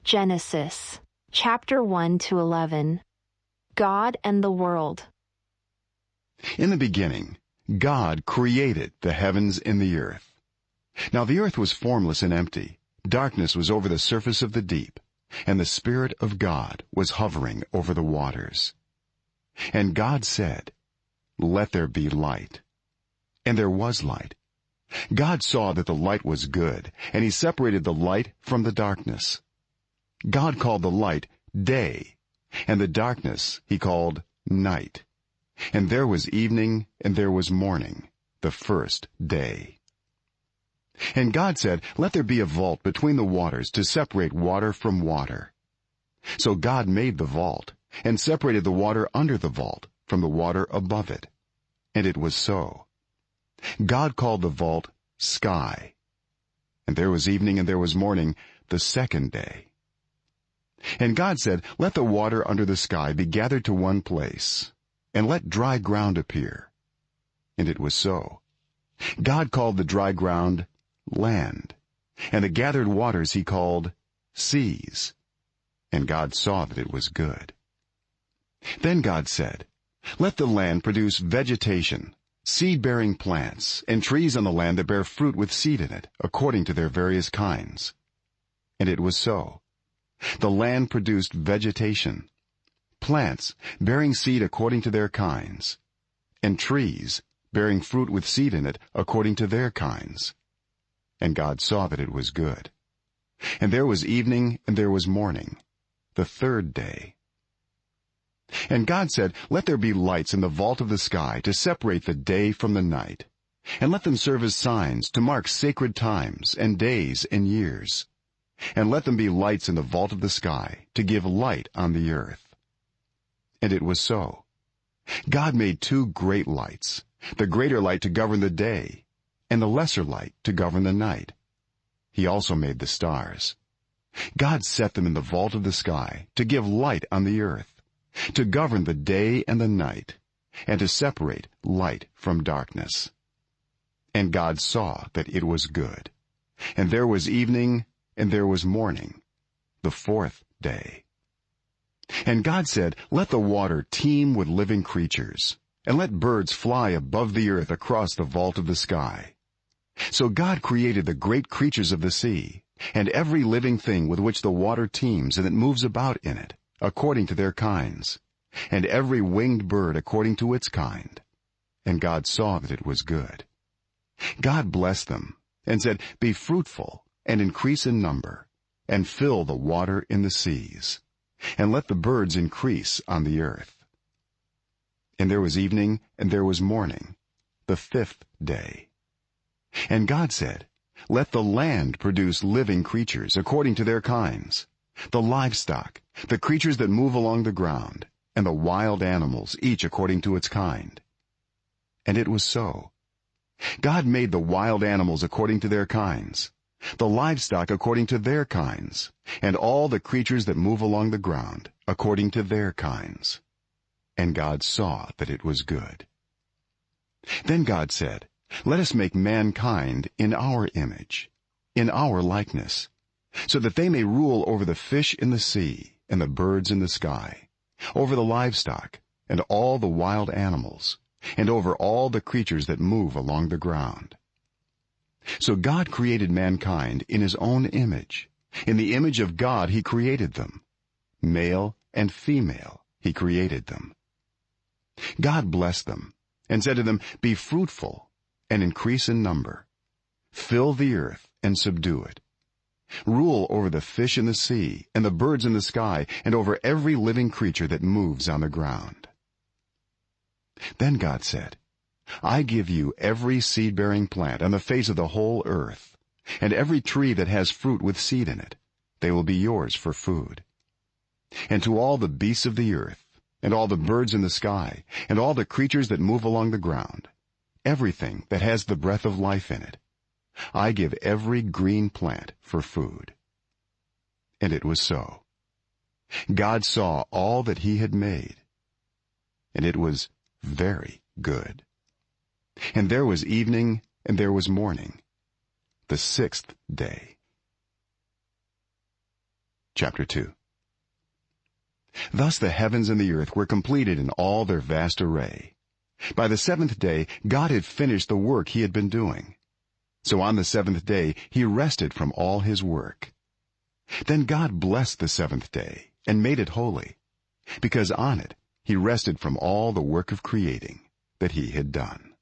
Genesis, chapter 1 to 11. God and the world. In the beginning, God created the heavens and the earth. Now the earth was formless and empty. Darkness was over the surface of the deep, and the Spirit of God was hovering over the waters. And God said, "Let there be light." And there was light. God saw that the light was good, and he separated the light from the darkness. God called the light day, and the darkness he called night. And there was evening, and there was morning, the first day. And God said, "Let there be a vault between the waters to separate water from water." So God made the vault, and separated the water under the vault from the water above it. And it was so. God called the vault sky. And there was evening and there was morning, the second day. And God said, "Let the water under the sky be gathered to one place, and let dry ground appear." And it was so. God called the dry ground land, and the gathered waters he called seas. And God saw that it was good. Then God said, "Let the land produce vegetation, seed-bearing plants, and trees on the land that bear fruit with seed in it, according to their various kinds." And it was so. The land produced vegetation, plants bearing seed according to their kinds, and trees bearing fruit with seed in it according to their kinds. And God saw that it was good. And there was evening and there was morning, the third day. And God said, "Let there be lights in the vault of the sky to separate the day from the night, and let them serve as signs to mark sacred times and days and years. And let them be lights in the vault of the sky to give light on the earth." And it was so. God made two great lights, the greater light to govern the day, and the lesser light to govern the night. He also made the stars. God set them in the vault of the sky to give light on the earth, to govern the day and the night, and to separate light from darkness. And God saw that it was good. And there was evening and there was morning, the fourth day. And God said, "Let the water teem with living creatures, and let birds fly above the earth across the vault of the sky." So God created the great creatures of the sea, and every living thing with which the water teems and that moves about in it, according to their kinds, and every winged bird according to its kind. And God saw that it was good. God blessed them, and said, "Be fruitful, and increase in number, and fill the water in the seas, and let the birds increase on the earth." And there was evening and there was morning, the fifth day. And God said, "Let the land produce living creatures according to their kinds, the livestock, the creatures that move along the ground, and the wild animals, each according to its kind." And it was so. God made the wild animals according to their kinds, the livestock according to their kinds, and all the creatures that move along the ground according to their kinds. And God saw that it was good. Then God said, "Let us make mankind in our image, in our likeness, so that they may rule over the fish in the sea and the birds in the sky, over the livestock and all the wild animals, and over all the creatures that move along the ground." So God created mankind in his own image. In the image of God he created them. Male and female he created them. God blessed them and said to them, "Be fruitful and increase in number. Fill the earth and subdue it. Rule over the fish in the sea and the birds in the sky, and over every living creature that moves on the ground." Then God said, "I give you every seed-bearing plant on the face of the whole earth, and every tree that has fruit with seed in it. They will be yours for food. And to all the beasts of the earth, and all the birds in the sky, and all the creatures that move along the ground, everything that has the breath of life in it, I give every green plant for food." And it was so. God saw all that he had made, and it was very good. And there was evening and there was morning, the sixth day. Chapter 2. Thus the heavens and the earth were completed in all their vast array. By the seventh day God had finished the work he had been doing. So on the seventh day he rested from all his work. Then God blessed the seventh day and made it holy, because on it he rested from all the work of creating that he had done.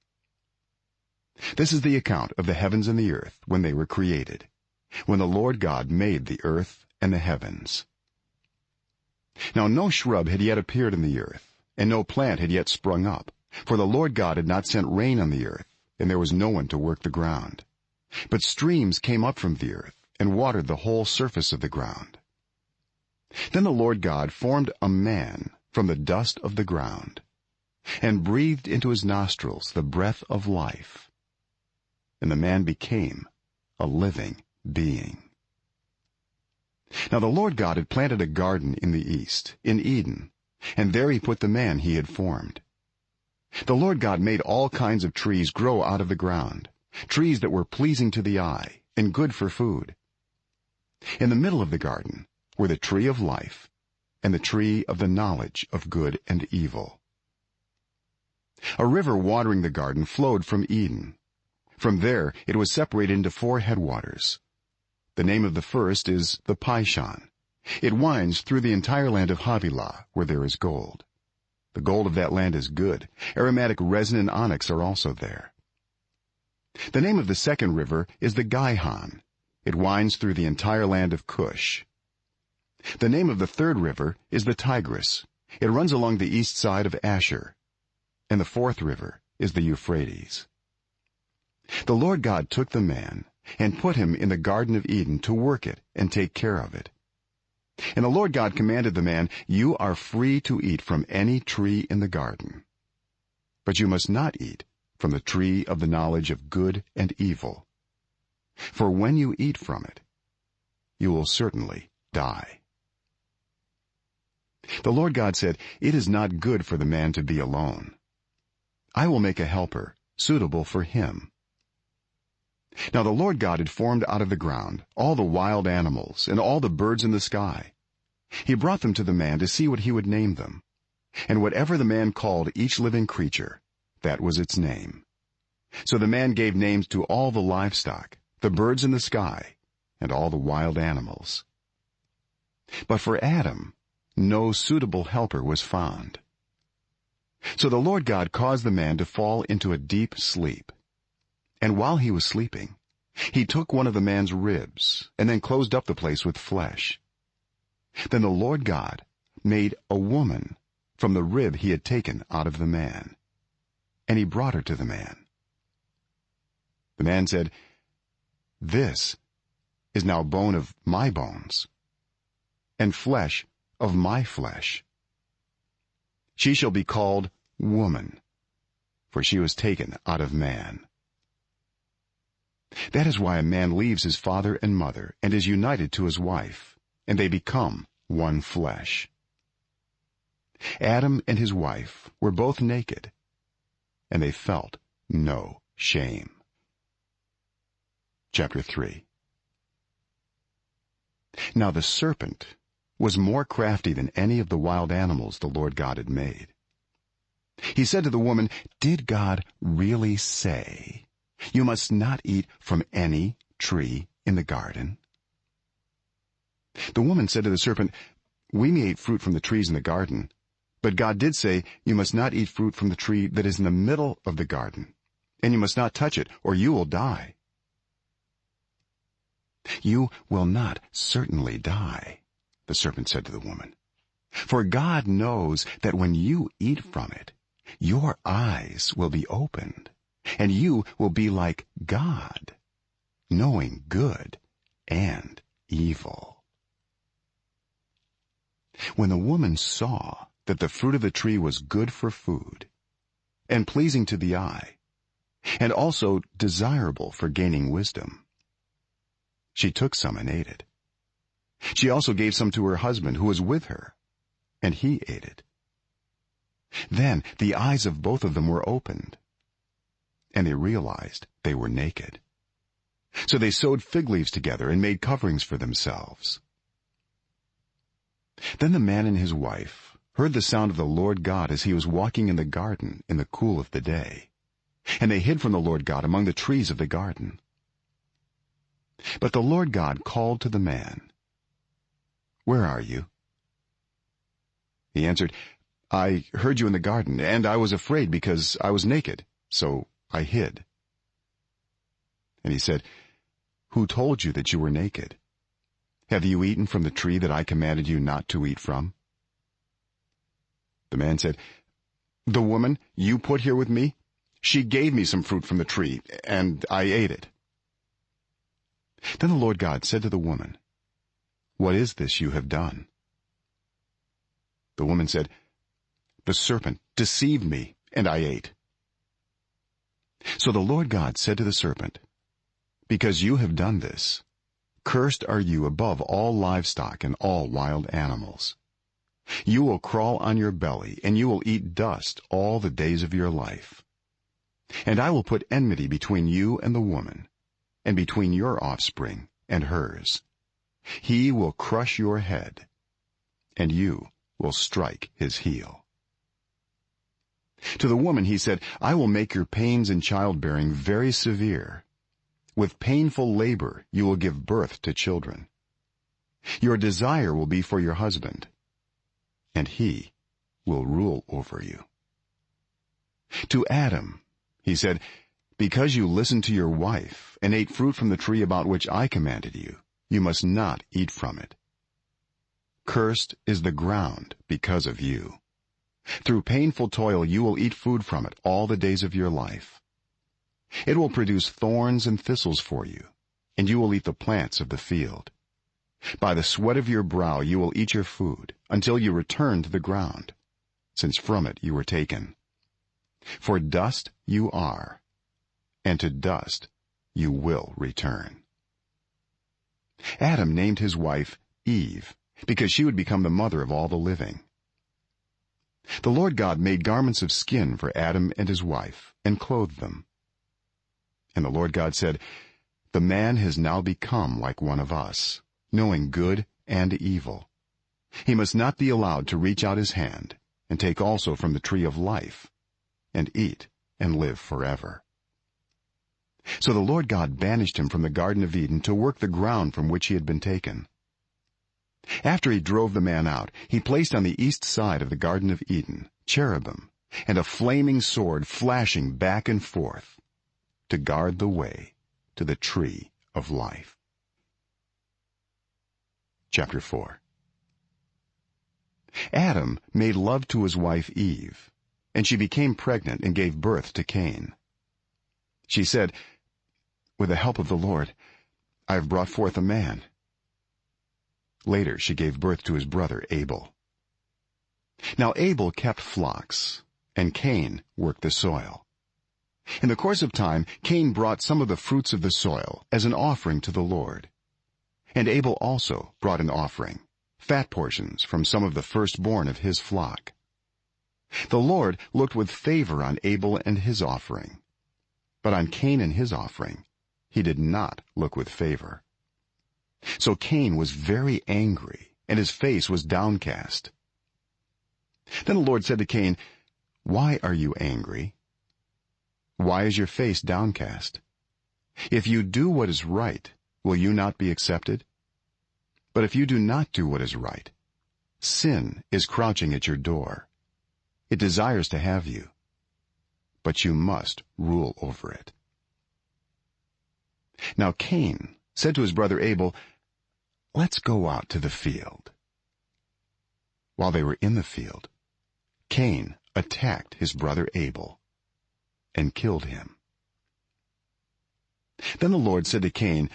This is the account of the heavens and the earth when they were created, when the Lord God made the earth and the heavens. Now no shrub had yet appeared in the earth, and no plant had yet sprung up, for the Lord God had not sent rain on the earth, and there was no one to work the ground. But streams came up from the earth and watered the whole surface of the ground. Then the Lord God formed a man from the dust of the ground, and breathed into his nostrils the breath of life, and the man became a living being. Now the Lord God had planted a garden in the east, in Eden, and there he put the man he had formed. The Lord God made all kinds of trees grow out of the ground, trees that were pleasing to the eye and good for food. In the middle of the garden were the tree of life and the tree of the knowledge of good and evil. A river watering the garden flowed from Eden. From there it was separated into 4 headwaters. The name of the first is the Pishon. It winds through the entire land of Havilah, where there is gold. The gold of that land is good. Aromatic resin and onyx are also there. The name of the second river is the Gihon. It winds through the entire land of Cush. The name of the third river is the Tigris. It runs along the east side of Asher. And the fourth river is the Euphrates. The Lord God took the man and put him in the Garden of Eden to work it and take care of it. And the Lord God commanded the man, "You are free to eat from any tree in the garden, but you must not eat from the tree of the knowledge of good and evil. For when you eat from it, you will certainly die." The Lord God said, "It is not good for the man to be alone. I will make a helper suitable for him." Now the Lord God had formed out of the ground all the wild animals and all the birds in the sky. He brought them to the man to see what he would name them. And whatever the man called each living creature, that was its name. So the man gave names to all the livestock, the birds in the sky, and all the wild animals. But for Adam no suitable helper was found. So the Lord God caused the man to fall into a deep sleep. And while he was sleeping, he took one of the man's ribs and then closed up the place with flesh. Then the Lord God made a woman from the rib he had taken out of the man, and he brought her to the man. The man said, "This is now bone of my bones and flesh of my flesh. She shall be called woman, for she was taken out of man." That is why a man leaves his father and mother and is united to his wife, and they become one flesh. Adam and his wife were both naked, and they felt no shame. Chapter 3. Now the serpent was more crafty than any of the wild animals the Lord God had made. He said to the woman, "Did God really say, 'You must not eat from any tree in the garden'?" The woman said to the serpent, "We may eat fruit from the trees in the garden, but God did say, 'You must not eat fruit from the tree that is in the middle of the garden, and you must not touch it, or you will die.'" "You will not certainly die," the serpent said to the woman, "for God knows that when you eat from it, your eyes will be opened, and you will be like God, knowing good and evil." When the woman saw that the fruit of the tree was good for food and pleasing to the eye, and also desirable for gaining wisdom, she took some and ate it. She also gave some to her husband who was with her, and he ate it. Then the eyes of both of them were opened, and they realized they were naked. So they sewed fig leaves together and made coverings for themselves. Then the man and his wife heard the sound of the Lord God as he was walking in the garden in the cool of the day, and they hid from the Lord God among the trees of the garden. But the Lord God called to the man, "Where are you?" He answered, "I heard you in the garden, and I was afraid because I was naked, so I hid." And he said, "Who told you that you were naked? Have you eaten from the tree that I commanded you not to eat from?" The man said, "The woman you put here with me, she gave me some fruit from the tree, and I ate it." Then the Lord God said to the woman, "What is this you have done?" The woman said, "The serpent deceived me, and I ate." So the Lord God said to the serpent, "Because you have done this, cursed are you above all livestock and all wild animals. You will crawl on your belly, and you will eat dust all the days of your life. And I will put enmity between you and the woman, and between your offspring and hers. He will crush your head, and you will strike his heel." To the woman he said, "I will make your pains in childbearing very severe. With painful labor you will give birth to children. Your desire will be for your husband, and he will rule over you." To Adam he said, "Because you listened to your wife and ate fruit from the tree about which I commanded you, you must not eat from it. Cursed is the ground because of you. Through painful toil you will eat food from it all the days of your life. It will produce thorns and thistles for you, and you will eat the plants of the field. By the sweat of your brow you will eat your food until you return to the ground, since from it you were taken. For dust you are, and to dust you will return." Adam named his wife Eve, because she would become the mother of all the living. The Lord God made garments of skin for Adam and his wife and clothed them. And the Lord God said, "The man has now become like one of us, knowing good and evil. He must not be allowed to reach out his hand and take also from the tree of life and eat and live forever." So the Lord God banished him from the Garden of Eden to work the ground from which he had been taken. After he drove the man out, he placed on the east side of the Garden of Eden cherubim and a flaming sword flashing back and forth to guard the way to the tree of life. Chapter 4. Adam made love to his wife Eve, and she became pregnant and gave birth to Cain. She said, "With the help of the Lord, I have brought forth a man." Later she gave birth to his brother Abel. Now Abel kept flocks, and Cain worked the soil. In the course of time, Cain brought some of the fruits of the soil as an offering to the Lord. And Abel also brought an offering, fat portions from some of the firstborn of his flock. The Lord looked with favor on Abel and his offering, but on Cain and his offering he did not look with favor. So Cain was very angry, and his face was downcast. Then the Lord said to Cain, "Why are you angry? Why is your face downcast? If you do what is right, will you not be accepted? But if you do not do what is right, sin is crouching at your door. It desires to have you, but you must rule over it." Now Cain said to his brother Abel, "Let's go out to the field." While they were in the field, Cain attacked his brother Abel and killed him. Then the Lord said to Cain,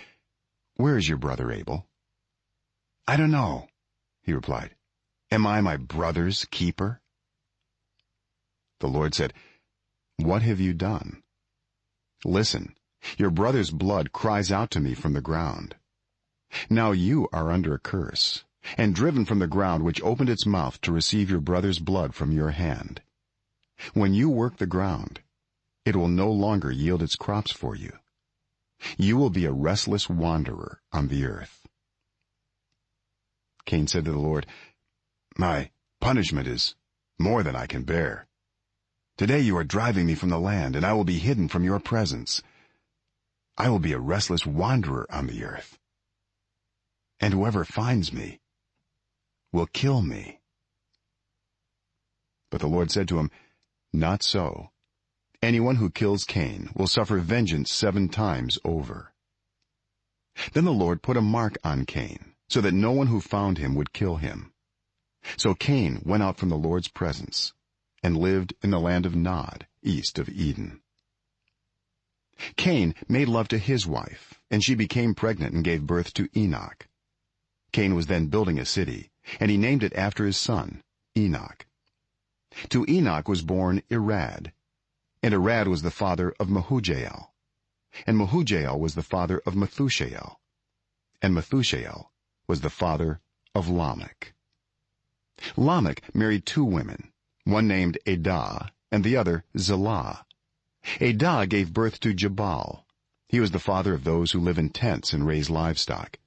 "Where is your brother Abel?" "I don't know," he replied. "Am I my brother's keeper?" The Lord said, "What have you done? Listen, your brother's blood cries out to me from the ground. Now you are under a curse, and driven from the ground which opened its mouth to receive your brother's blood from your hand. When you work the ground, it will no longer yield its crops for you. You will be a restless wanderer on the earth." Cain said to the Lord, My punishment is more than I can bear. Today you are driving me from the land, and I will be hidden from your presence. I will be a restless wanderer on the earth, and whoever finds me will kill me." But the Lord said to him, "Not so. Anyone who kills Cain will suffer vengeance 7 times over." Then the Lord put a mark on Cain, so that no one who found him would kill him. So Cain went out from the Lord's presence and lived in the land of Nod, east of Eden. Cain made love to his wife, and she became pregnant and gave birth to Enoch. Cain was then building a city, and he named it after his son, Enoch. To Enoch was born Irad, and Irad was the father of Mehujael, and Mehujael was the father of Methushael, and Methushael was the father of Lamech. Lamech married 2 women, one named Adah and the other Zillah. Adah gave birth to Jabal. He was the father of those who live in tents and raise livestock.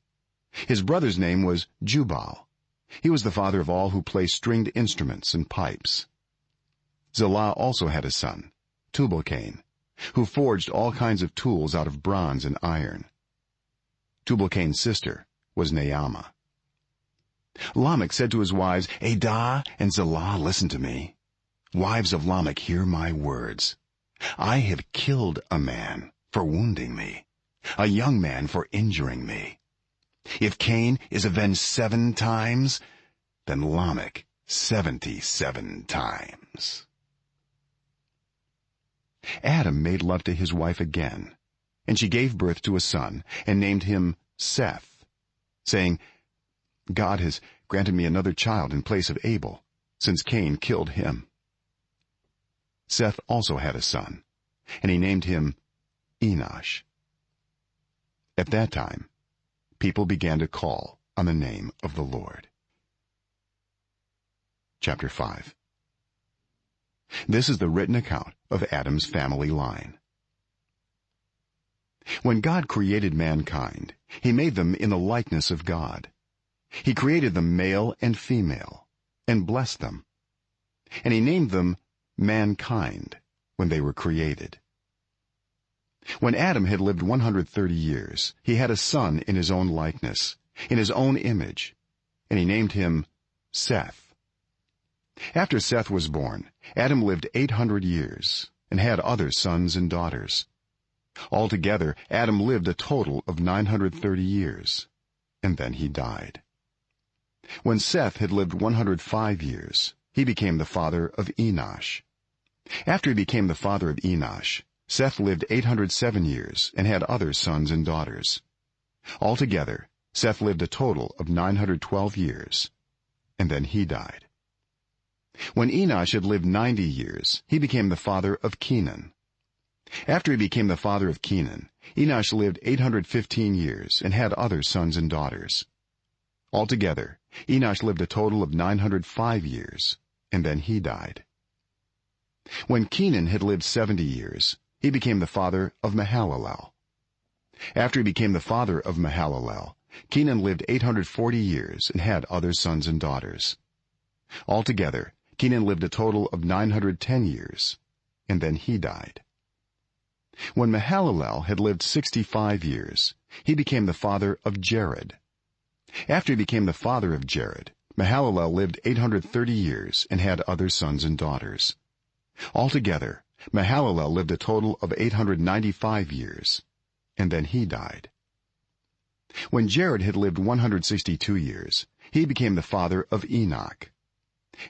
His brother's name was Jubal. He was the father of all who play stringed instruments and pipes. Zillah also had a son, Tubal-Cain, who forged all kinds of tools out of bronze and iron. Tubal-Cain's sister was Naamah. Lamech said to his wives, "Adah and Zillah, listen to me. Wives of Lamech, hear my words. I have killed a man for wounding me, a young man for injuring me. If Cain is avenged 7 times, then Lamech 77 times." Adam made love to his wife again, and she gave birth to a son and named him Seth, saying, "God has granted me another child in place of Abel, since Cain killed him." Seth also had a son, and he named him Enosh. At that time, people began to call on the name of the Lord. Chapter 5. This is the written account of Adam's family line. When God created mankind, he made them in the likeness of God. He created them male and female, and blessed them. And he named them mankind when they were created. When Adam had lived 130 years, he had a son in his own likeness, in his own image, and he named him Seth. After Seth was born, Adam lived 800 years and had other sons and daughters. Altogether, Adam lived a total of 930 years, and then he died. When Seth had lived 105 years, he became the father of Enosh. After he became the father of Enosh, Seth lived 807 years and had other sons and daughters. Altogether, Seth lived a total of 912 years, and then he died. When Enosh had lived 90 years, he became the father of Kenan. After he became the father of Kenan, Enosh lived 815 years and had other sons and daughters. Altogether, Enosh lived a total of 905 years, and then he died. When Kenan had lived 70 years, he became the father of Mahalalel. After he became the father of Mahalalel, Kenan lived 840 years and had other sons and daughters. Altogether, Kenan lived a total of 910 years, and then he died. When Mahalalel had lived 65 years, he became the father of Jared. After he became the father of Jared, Mahalalel lived 830 years and had other sons and daughters. Altogether, Mahalalel lived a total of 895 years, and then he died. When Jared had lived 162 years, he became the father of Enoch.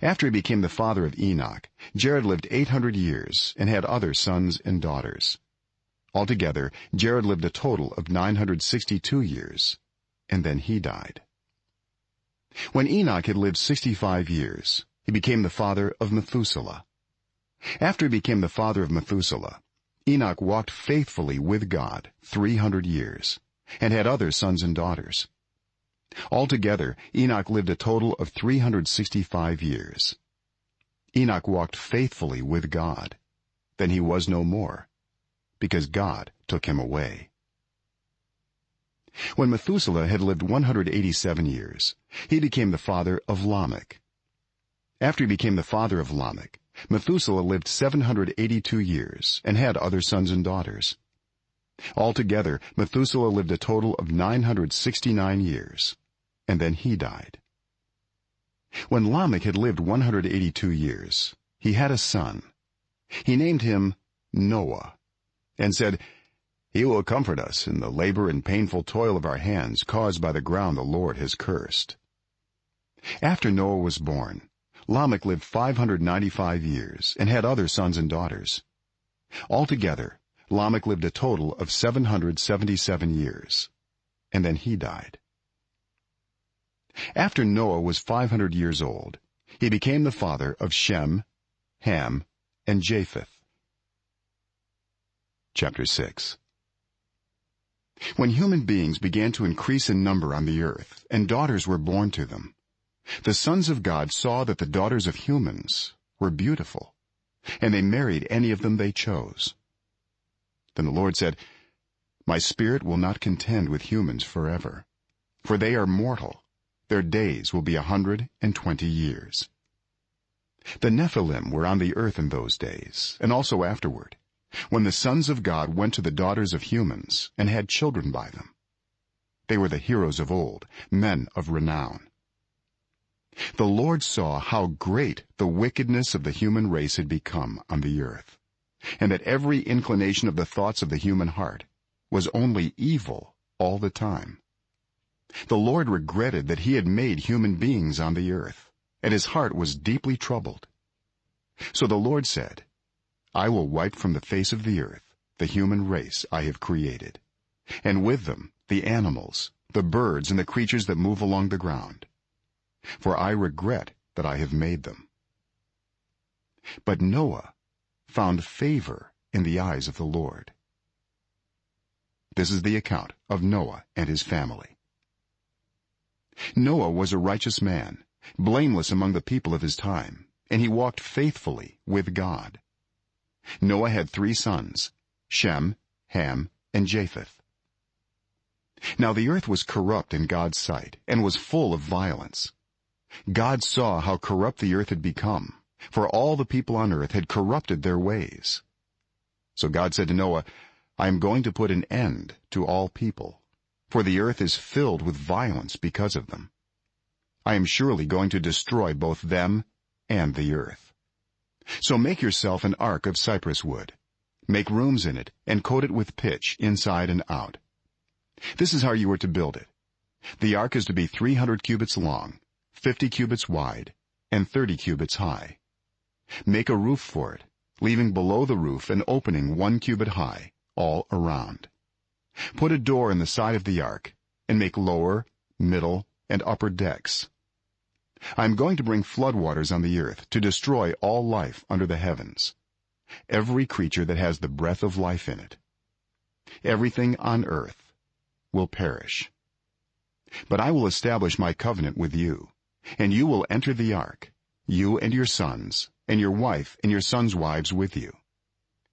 After he became the father of Enoch, Jared lived 800 years and had other sons and daughters. Altogether, Jared lived a total of 962 years, and then he died. When Enoch had lived 65 years, he became the father of Methuselah. After he became the father of Methuselah, Enoch walked faithfully with God 300 years and had other sons and daughters. Altogether, Enoch lived a total of 365 years. Enoch walked faithfully with God. Then he was no more, because God took him away. When Methuselah had lived 187 years, he became the father of Lamech. After he became the father of Lamech, Methuselah lived 782 years and had other sons and daughters. Altogether, Methuselah lived a total of 969 years, and then he died. When Lamech had lived 182 years, he had a son. He named him Noah, and said, "He will comfort us in the labor and painful toil of our hands caused by the ground the Lord has cursed." After Noah was born, Lamech lived 595 years and had other sons and daughters. Altogether, Lamech lived a total of 777 years, and then he died. After Noah was 500 years old, he became the father of Shem, Ham, and Japheth. Chapter 6. When human beings began to increase in number on the earth, and daughters were born to them, the sons of God saw that the daughters of humans were beautiful, and they married any of them they chose. Then the Lord said, "My spirit will not contend with humans forever, for they are mortal. Their days will be 120 years." The Nephilim were on the earth in those days, and also afterward, when the sons of God went to the daughters of humans and had children by them. They were the heroes of old, men of renown. The Lord saw how great the wickedness of the human race had become on the earth, and that every inclination of the thoughts of the human heart was only evil all the time. The Lord regretted that he had made human beings on the earth, and his heart was deeply troubled. So the Lord said, "I will wipe from the face of the earth the human race I have created, and with them the animals, the birds, and the creatures that move along the ground, for I regret that I have made them." But Noah found favor in the eyes of the Lord. This is the account of Noah and his family. Noah was a righteous man, blameless among the people of his time, and he walked faithfully with God. Noah had 3 sons, Shem, Ham, and Japheth. Now the earth was corrupt in God's sight and was full of violence. God saw how corrupt the earth had become, for all the people on earth had corrupted their ways. So God said to Noah, "I am going to put an end to all people, for the earth is filled with violence because of them. I am surely going to destroy both them and the earth. So make yourself an ark of cypress wood. Make rooms in it and coat it with pitch inside and out. This is how you are to build it. The ark is to be 300 cubits long, 50 cubits wide, and 30 cubits high. Make a roof for it, leaving below the roof an opening 1 cubit high all around. Put a door in the side of the ark, and make lower, middle, and upper decks. I am going to bring floodwaters on the earth to destroy all life under the heavens, every creature that has the breath of life in it. Everything on earth will perish. But I will establish my covenant with you, and you will enter the ark, you and your sons, and your wife and your sons' wives with you.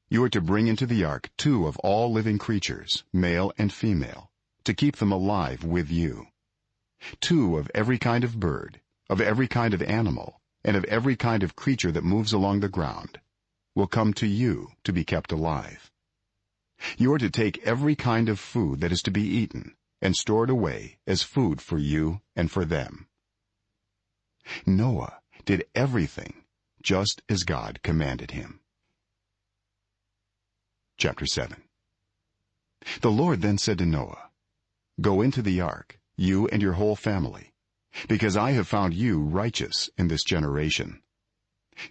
You are to bring into the ark 2 of all living creatures, male and female, to keep them alive with you. 2 of every kind of bird, of every kind of animal, and of every kind of creature that moves along the ground, will come to you to be kept alive. You are to take every kind of food that is to be eaten and store it away as food for you and for them." Noah did everything just as God commanded him. Chapter 7. The Lord then said to Noah, "Go into the ark, you and your whole family, because I have found you righteous in this generation.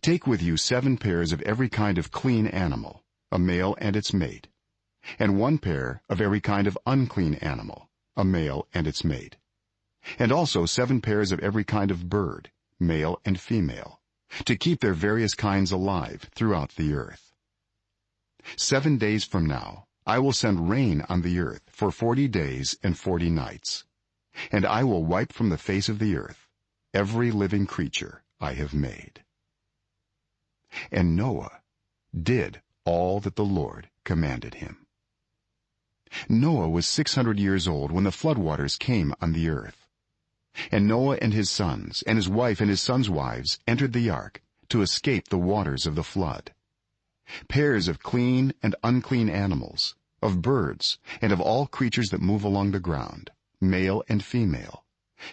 Take with you 7 pairs of every kind of clean animal, a male and its mate, and 1 pair of every kind of unclean animal, a male and its mate, and also 7 pairs of every kind of bird, male and female, to keep their various kinds alive throughout the earth. 7 days from now I will send rain on the earth for 40 days and 40 nights, and I will wipe from the face of the earth every living creature I have made." And Noah did all that the Lord commanded him. Noah was 600 years old when the floodwaters came on the earth. And Noah and his sons and his wife and his sons' wives entered the ark to escape the waters of the flood. Pairs of clean and unclean animals, of birds, and of all creatures that move along the ground, male and female,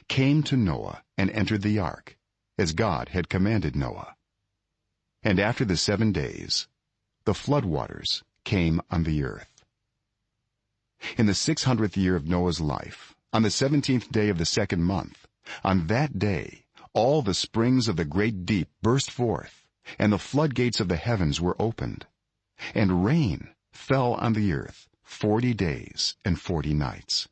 came to Noah and entered the ark, as God had commanded Noah. And after the 7 days, the flood waters came on the earth. In the 600th year of Noah's life, on the 17th day of the 2nd month, on that day all the springs of the great deep burst forth, and the floodgates of the heavens were opened, and rain fell on the earth 40 days and 40 nights.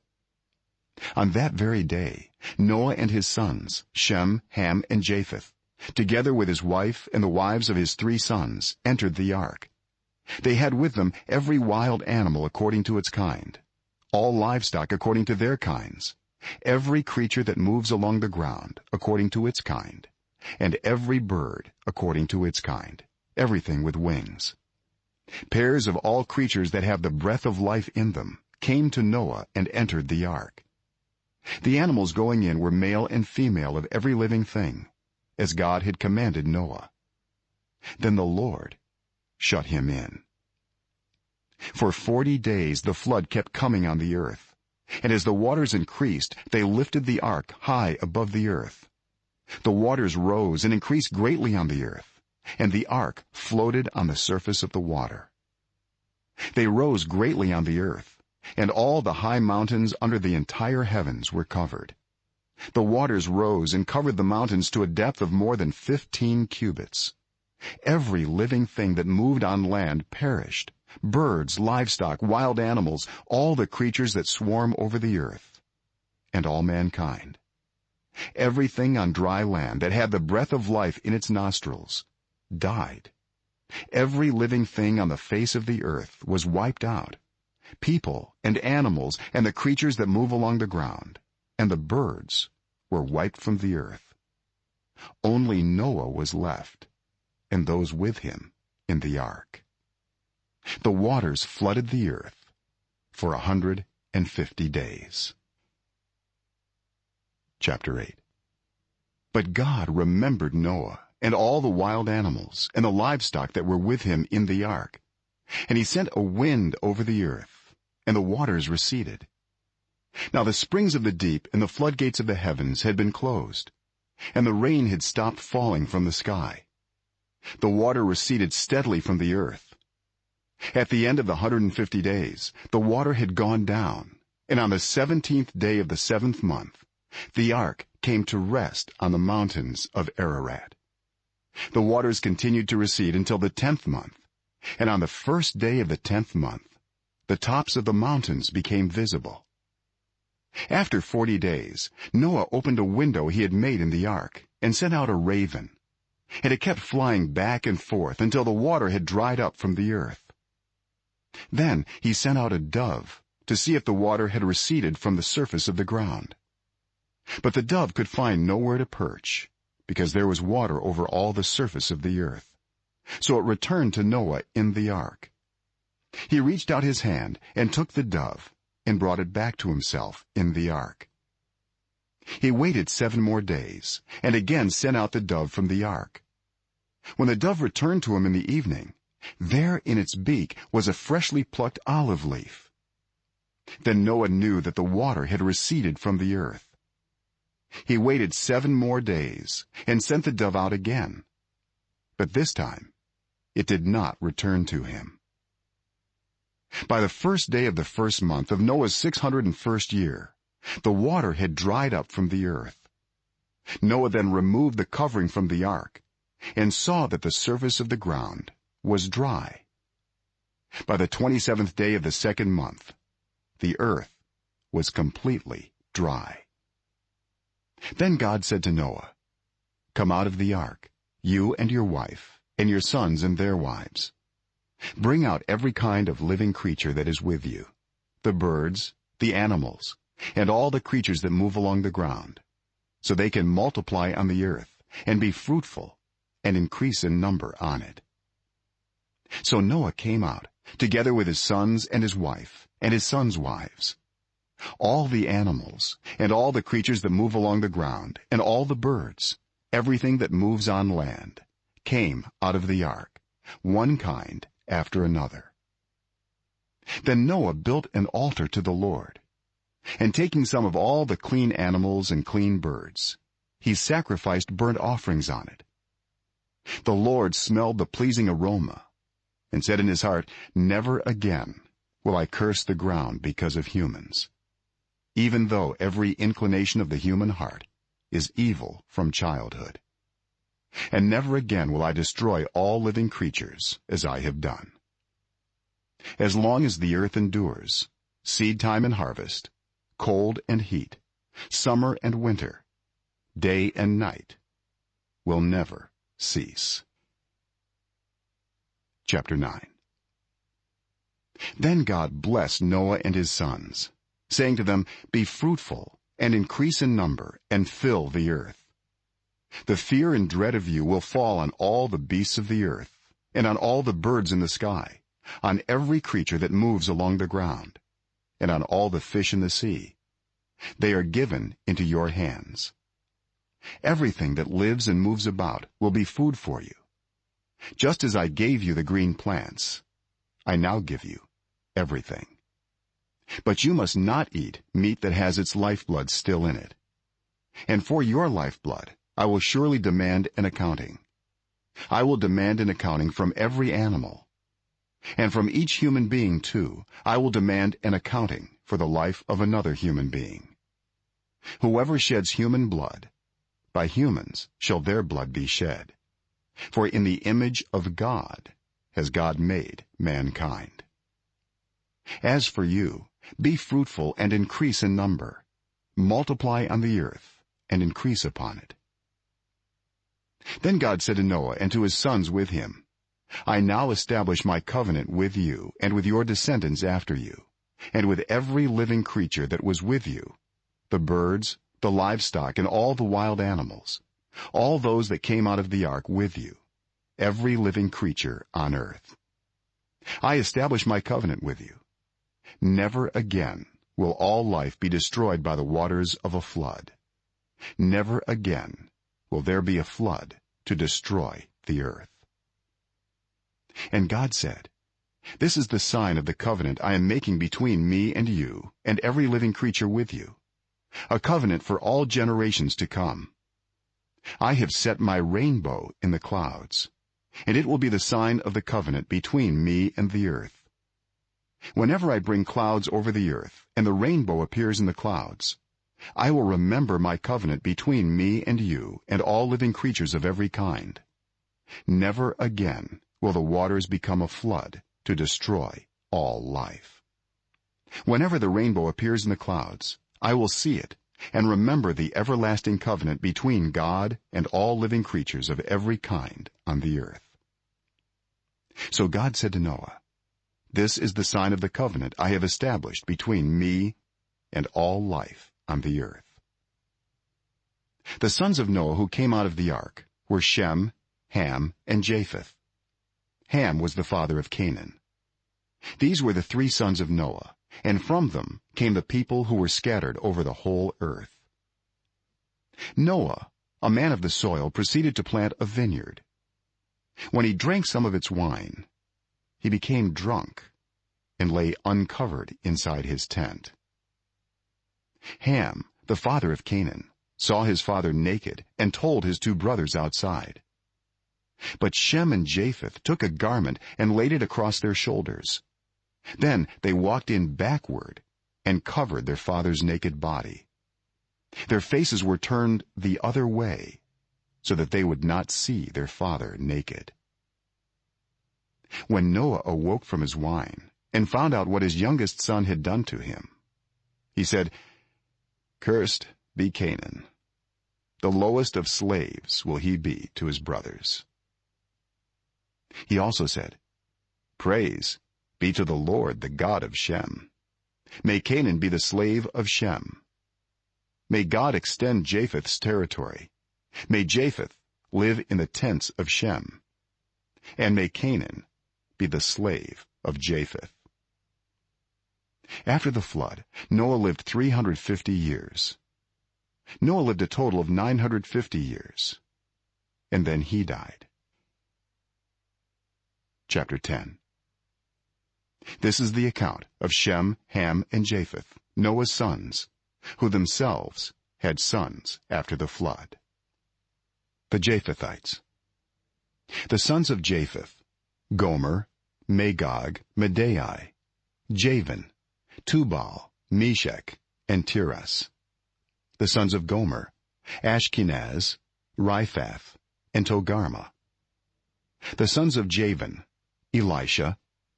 On that very day Noah and his sons, Shem, Ham, and Japheth, together with his wife and the wives of his 3 sons, entered the ark. They had with them every wild animal according to its kind, all livestock according to their kinds, every creature that moves along the ground according to its kind, and every bird according to its kind, everything with wings. Pairs of all creatures that have the breath of life in them came to Noah and entered the ark. The animals going in were male and female of every living thing, as God had commanded Noah. Then the Lord shut him in. For 40 days the flood kept coming on the earth, and as the waters increased, they lifted the ark high above the earth. The waters rose and increased greatly on the earth, and the ark floated on the surface of the water. They rose greatly on the earth, and all the high mountains under the entire heavens were covered. The waters rose and covered the mountains to a depth of more than 15 cubits. Every living thing that moved on land perished, birds, livestock, wild animals, all the creatures that swarm over the earth, and all mankind. Everything on dry land that had the breath of life in its nostrils died. Every living thing on the face of the earth was wiped out, people and animals and the creatures that move along the ground, and the birds were wiped from the earth. Only Noah was left, and those with him in the ark. The waters flooded the earth for 150 days. Chapter 8. But God remembered Noah and all the wild animals and the livestock that were with him in the ark, and he sent a wind over the earth, and the waters receded. Now the springs of the deep and the floodgates of the heavens had been closed, and the rain had stopped falling from the sky. The water receded steadily from the earth. At the end of the 150 days the water had gone down, and on the 17th day of the 7th month the ark came to rest on the mountains of Ararat. The waters continued to recede until the 10th month, and on the 1st day of the 10th month the tops of the mountains became visible. After 40 days Noah opened a window he had made in the ark and sent out a raven, and it kept flying back and forth until the water had dried up from the earth. Then he sent out a dove to see if the water had receded from the surface of the ground. But the dove could find nowhere to perch, because there was water over all the surface of the earth. So it returned to Noah in the ark. He reached out his hand and took the dove and brought it back to himself in the ark. He waited 7 more days and again sent out the dove from the ark. When the dove returned to him in the evening, there in its beak was a freshly plucked olive leaf. Then Noah knew that the water had receded from the earth. He waited 7 more days and sent the dove out again, but this time it did not return to him. By the 1st day of the 1st month of Noah's 601st year, the water had dried up from the earth. Noah then removed the covering from the ark and saw that the surface of the ground was dry. By the 27th day of the 2nd month, the earth was completely dry. Then God said to Noah, "Come out of the ark, you and your wife, and your sons and their wives. Bring out every kind of living creature that is with you, the birds, the animals, and all the creatures that move along the ground, so they can multiply on the earth and be fruitful and increase in number on it." So Noah came out, together with his sons and his wife and his sons' wives. all the animals and all the creatures that move along the ground and all the birds, everything that moves on land, came out of the ark, one kind after another. Then Noah built an altar to the Lord, and taking some of all the clean animals and clean birds, he sacrificed burnt offerings on it. The Lord smelled the pleasing aroma and said in his heart, "Never again will I curse the ground because of humans, even though every inclination of the human heart is evil from childhood. And never again will I destroy all living creatures as I have done. As long as the earth endures, seed time and harvest, cold and heat, summer and winter, day and night will never cease." Chapter 9. Then God blessed Noah and his sons, saying to them, "Be fruitful and increase in number and fill the earth. The fear and dread of you will fall on all the beasts of the earth and on all the birds in the sky, on every creature that moves along the ground, and on all the fish in the sea. They are given into your hands. Everything that lives and moves about will be food for you. Just as I gave you the green plants, I now give you everything. But you must not eat meat that has its lifeblood still in it. And for your lifeblood I will surely demand an accounting. I will demand an accounting from every animal. And from each human being too I will demand an accounting for the life of another human being. Whoever sheds human blood, by humans shall their blood be shed. For in the image of God has God made mankind. As for you, be fruitful and increase in number, multiply on the earth and increase upon it." Then God said to Noah and to his sons with him, "I now establish my covenant with you and with your descendants after you, and with every living creature that was with you, the birds, the livestock, and all the wild animals, all those that came out of the ark with you, every living creature on earth. I establish my covenant with you. Never again will all life be destroyed by the waters of a flood. Never again will there be a flood to destroy the earth." And God said, "This is the sign of the covenant I am making between me and you and every living creature with you, a covenant for all generations to come. I have set my rainbow in the clouds, and it will be the sign of the covenant between me and the earth. Whenever I bring clouds over the earth and the rainbow appears in the clouds, I will remember my covenant between me and you and all living creatures of every kind. Never again will the waters become a flood to destroy all life. Whenever the rainbow appears in the clouds, I will see it and remember the everlasting covenant between God and all living creatures of every kind on the earth." So God said to Noah, "This is the sign of the covenant I have established between me and all life on the earth." The sons of Noah who came out of the ark were Shem, Ham, and Japheth. Ham was the father of Canaan. These were the three sons of Noah, and from them came the people who were scattered over the whole earth. Noah, a man of the soil, proceeded to plant a vineyard. When he drank some of its wine, he became drunk and lay uncovered inside his tent. Ham, the father of Canaan, saw his father naked and told his two brothers outside. But Shem and Japheth took a garment and laid it across their shoulders. Then they walked in backward and covered their father's naked body. Their faces were turned the other way so that they would not see their father naked. When Noah awoke from his wine and found out what his youngest son had done to him, he said, "Cursed be Canaan. The lowest of slaves will he be to his brothers." He also said, "Praise be to the Lord, the God of Shem. May Canaan be the slave of Shem. May God extend Japheth's territory. May Japheth live in the tents of Shem. And may Canaan be the slave of Japheth." After the flood, Noah lived 350 years. Noah lived a total of 950 years, and then he died. Chapter 10. This is the account of Shem, Ham, and Japheth, Noah's sons, who themselves had sons after the flood. The Japhethites. The sons of Japheth: Gomer, Magog, Madai, Javan, Tubal, Meshech, and Tiras. The sons of Gomer: Ashkenaz, Riphath, and Togarmah. The sons of Javan: Elisha,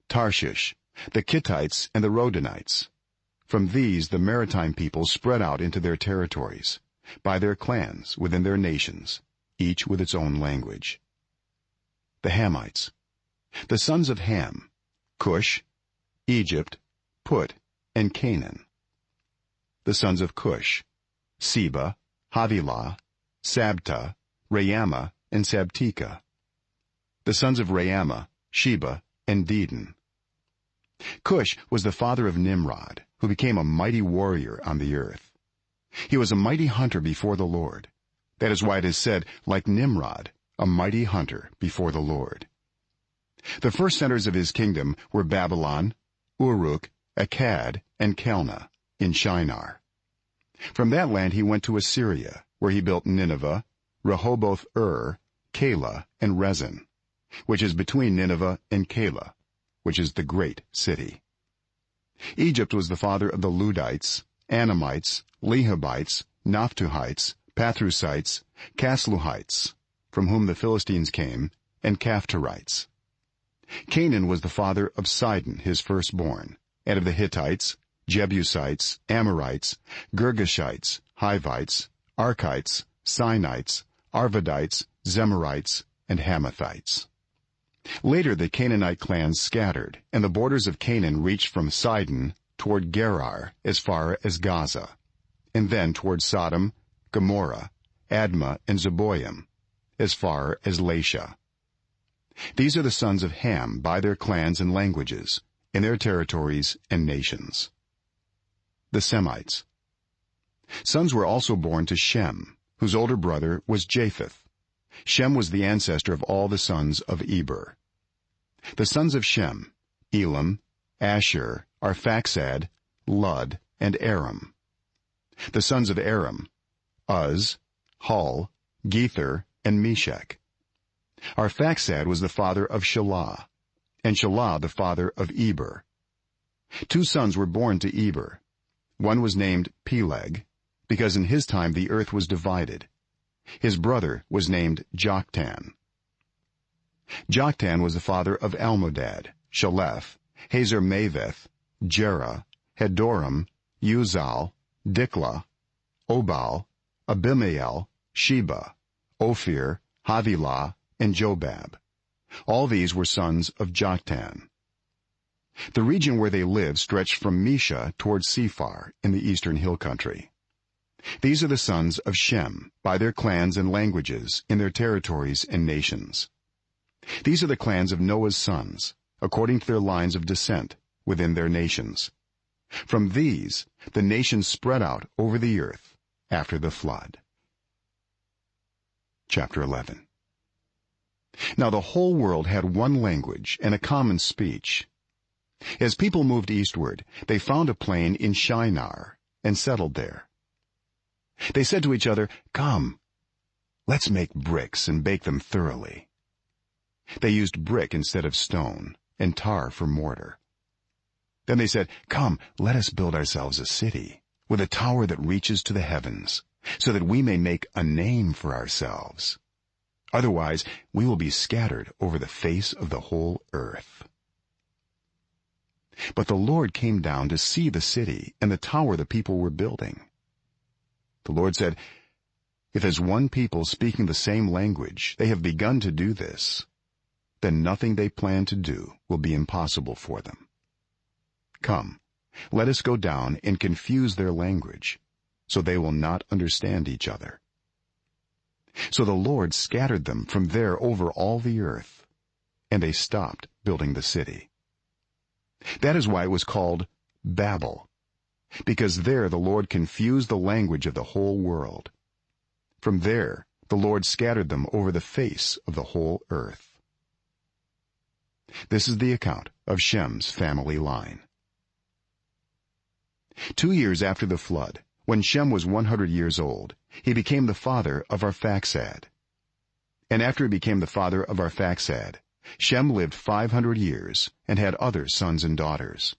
Tarshish, the Kittites, and the Rodanites. From these the maritime people spread out into their territories, by their clans within their nations, each with its own language. The Hamites. The sons of Ham: Cush, Egypt, Put, and Canaan. The sons of Cush: Seba, Havilah, Sabta, Raamah, and Sabteka. The sons of Raamah: Sheba and Dedan. Cush was the father of Nimrod, who became a mighty warrior on the earth. He was a mighty hunter before the Lord. That is why it is said, like Nimrod, a mighty hunter before the Lord. The first centers of his kingdom were Babylon, Uruk, Akkad, and Calneh in Shinar. From that land he went to Assyria, where he built Nineveh, Rehoboth-ur, Calah, and Rezin, which is between Nineveh and Calah, which is the great city. Egypt was the father of the Ludites, Anamites, Lehabites, Naphtuhites, Pathrusites, Casluhites, from whom the Philistines came, and Caphtorites. Canaan was the father of Sidon, his firstborn, and of the Hittites, Jebusites, Amorites, Girgashites, Hivites, Archites, Sinites, Arvadites, Zemarites, and Hamathites. Later the Canaanite clans scattered, and the borders of Canaan reached from Sidon toward Gerar as far as Gaza, and then toward Sodom, Gomorrah, Admah, and Zeboim as far as Lasha. These are the sons of Ham by their clans and languages, in their territories and nations. The Semites. Sons were also born to Shem, whose older brother was Japheth. Shem was the ancestor of all the sons of Eber. The sons of Shem: Elam, Asher, Arphaxad, Lud, and Aram. The sons of Aram: Uz, Hul, Gether, and Meshech. Arphaxad was the father of Shelah, and Shelah the father of Eber. 2 sons were born to Eber. One was named Peleg, because in his time the earth was divided. His brother was named Joktan. Joktan was the father of Almodad, Shalef, Hazar-Maveth, Jerah, Hadoram, Uzal, Diklah, Obal, Abimael, Sheba, Ophir, Havilah, and Jobab. All these were sons of Joktan. The region where they lived stretched from Mesha toward Sephar in the eastern hill country. These are the sons of Shem by their clans and languages in their territories and nations. These are the clans of Noah's sons according to their lines of descent within their nations. From these the nations spread out over the earth after the flood. Chapter 11. Now the whole world had one language and a common speech. As people moved eastward, they found a plain in Shinar and settled there. They said to each other, "Come, let's make bricks and bake them thoroughly." They used brick instead of stone, and tar for mortar. Then they said, "Come, let us build ourselves a city, with a tower that reaches to the heavens, so that we may make a name for ourselves. Otherwise, we will be scattered over the face of the whole earth." But the Lord came down to see the city and the tower the people were building. The Lord said, "If as one people speaking the same language they have begun to do this, then nothing they plan to do will be impossible for them. Come, let us go down and confuse their language, so they will not understand each other." So the Lord scattered them from there over all the earth, and they stopped building the city. That is why it was called Babel, because there the Lord confused the language of the whole world. From there the Lord scattered them over the face of the whole earth. This is the account of Shem's family line. 2 years after the flood, when Shem was 100 years old, he became the father of Arphaxad. And after he became the father of Arphaxad, Shem lived 500 years and had other sons and daughters.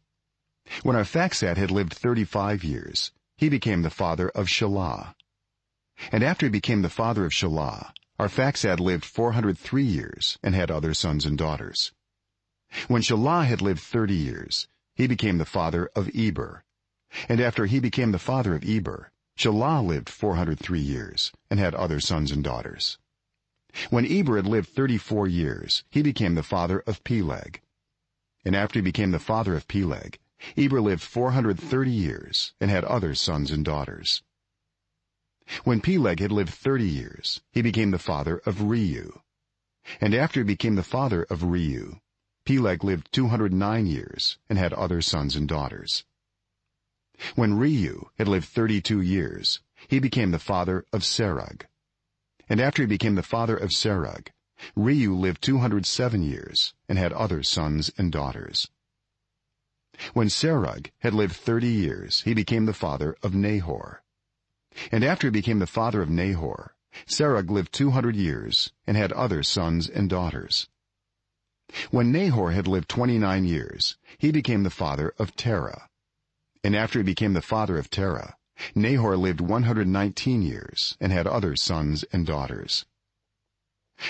When Arphaxad had lived 35 years, he became the father of Shelah. And after he became the father of Shelah, Arphaxad lived 403 years and had other sons and daughters. When Shelah had lived 30 years, he became the father of Eber. And after he became the father of Eber, Shelah lived 403 years and had other sons and daughters. When Eber had lived 34 years, he became the father of Peleg. And after he became the father of Peleg, Eber lived 430 years and had other sons and daughters. When Peleg had lived 30 years, he became the father of Reu. And after he became the father of Reu, Peleg lived 209 years and had other sons and daughters. When Reu had lived 32 years, he became the father of Serug. And after he became the father of Serug, Reu lived 207 years and had other sons and daughters. When Serug had lived 30 years, he became the father of Nahor. And after he became the father of Nahor, Serug lived 200 years and had other sons and daughters. When Nahor had lived 29 years, he became the father of Terah. And after he became the father of Terah, Nahor lived 119 years and had other sons and daughters.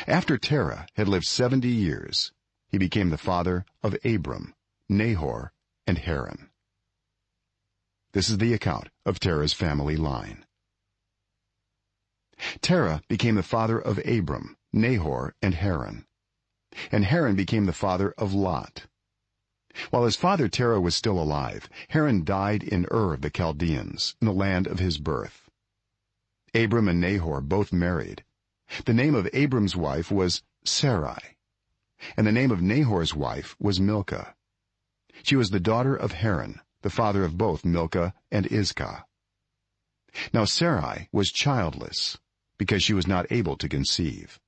After Terah had lived 70 years, he became the father of Abram, Nahor, and Haran. This is the account of Terah's family line. Terah became the father of Abram, Nahor, and Haran. And Haran became the father of Lot. While his father Terah was still alive, Haran died in Ur of the Chaldeans, in the land of his birth. Abram and Nahor both married. The name of Abram's wife was Sarai, and the name of Nahor's wife was Milcah. She was the daughter of Haran, the father of both Milcah and Iscah. Now Sarai was childless, because she was not able to conceive.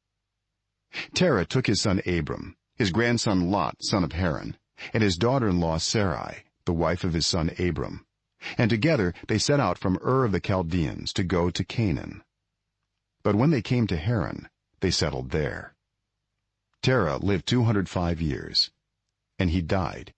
Terah took his son Abram, his grandson Lot, son of Haran, and his daughter-in-law Sarai, the wife of his son Abram, and together they set out from Ur of the Chaldeans to go to Canaan. But when they came to Haran, they settled there. Terah lived 205 years, and he died